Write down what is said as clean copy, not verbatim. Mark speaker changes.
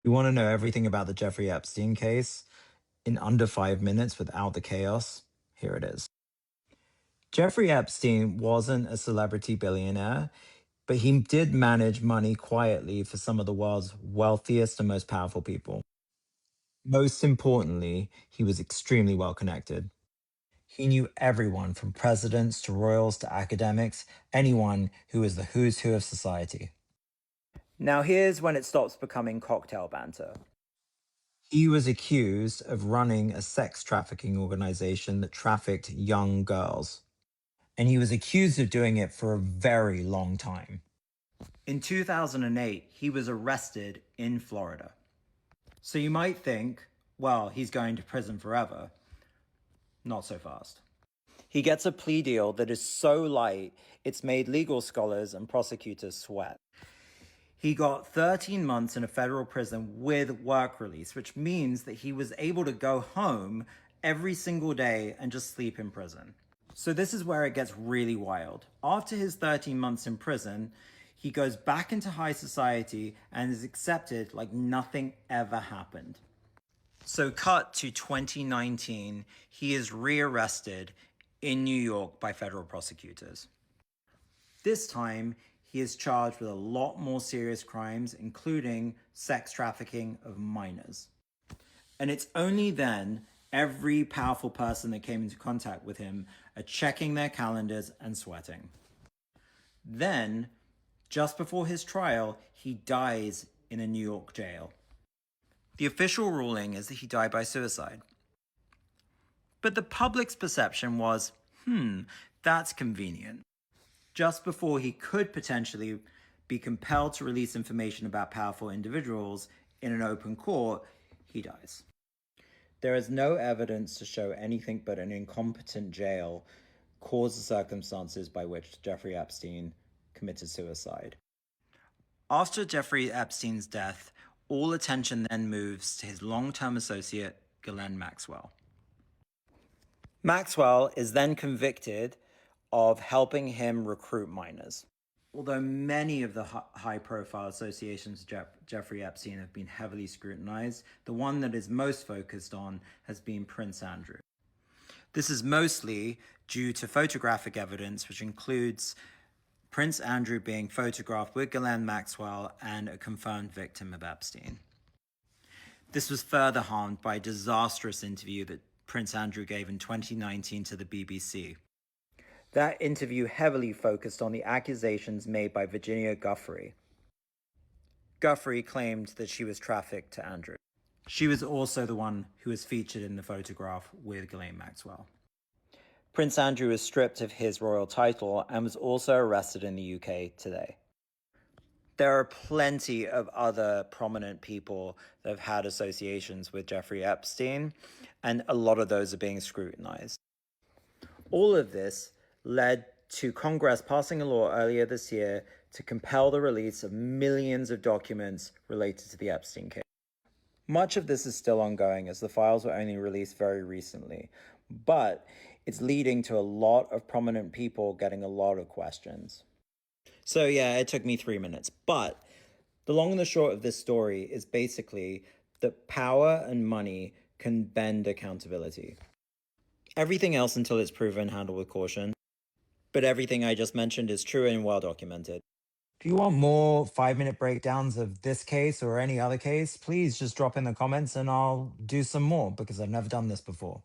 Speaker 1: You want to know everything about the Jeffrey Epstein case in under 5 minutes without the chaos? Here it is. Jeffrey Epstein wasn't a celebrity billionaire, but he did manage money quietly for some of the world's wealthiest and most powerful people. Most importantly, he was extremely well connected. He knew everyone from presidents to royals to academics, anyone who was the who's who of society. Now, here's when it stops becoming cocktail banter. He was accused of running a sex trafficking organization that trafficked young girls. And he was accused of doing it for a very long time. In 2008, he was arrested in Florida. So you might think, well, he's going to prison forever. Not so fast. He gets a plea deal that is so light, it's made legal scholars and prosecutors sweat. He got 13 months in a federal prison with work release, which means that he was able to go home every single day and just sleep in prison. So this is where it gets really wild. After his 13 months in prison, he goes back into high society and is accepted like nothing ever happened. So cut to 2019, he is rearrested in New York by federal prosecutors. This time, he is charged with a lot more serious crimes, including sex trafficking of minors. And it's only then every powerful person that came into contact with him are checking their calendars and sweating. Then, just before his trial, he dies in a New York jail. The official ruling is that he died by suicide. But the public's perception was, that's convenient. Just before he could potentially be compelled to release information about powerful individuals in an open court, he dies. There is no evidence to show anything but an incompetent jail caused the circumstances by which Jeffrey Epstein committed suicide. After Jeffrey Epstein's death, all attention then moves to his long-term associate, Ghislaine Maxwell. Maxwell is then convicted of helping him recruit minors. Although many of the high-profile associations with Jeffrey Epstein have been heavily scrutinized, the one that is most focused on has been Prince Andrew. This is mostly due to photographic evidence, which includes Prince Andrew being photographed with Ghislaine Maxwell and a confirmed victim of Epstein. This was further harmed by a disastrous interview that Prince Andrew gave in 2019 to the BBC. That interview heavily focused on the accusations made by Virginia Jeffery. Jeffery claimed that she was trafficked to Andrew. She was also the one who was featured in the photograph with Ghislaine Maxwell. Prince Andrew was stripped of his royal title and was also arrested in the UK today. There are plenty of other prominent people that have had associations with Jeffrey Epstein, and a lot of those are being scrutinized. All of this led to Congress passing a law earlier this year to compel the release of millions of documents related to the Epstein case. Much of this is still ongoing as the files were only released very recently, but it's leading to a lot of prominent people getting a lot of questions. So yeah, it took me 3 minutes, but the long and the short of this story is basically that power and money can bend accountability. Everything else until it's proven, handle with caution. But everything I just mentioned is true and well documented. If you want more 5-minute breakdowns of this case or any other case, please just drop in the comments and I'll do some more because I've never done this before.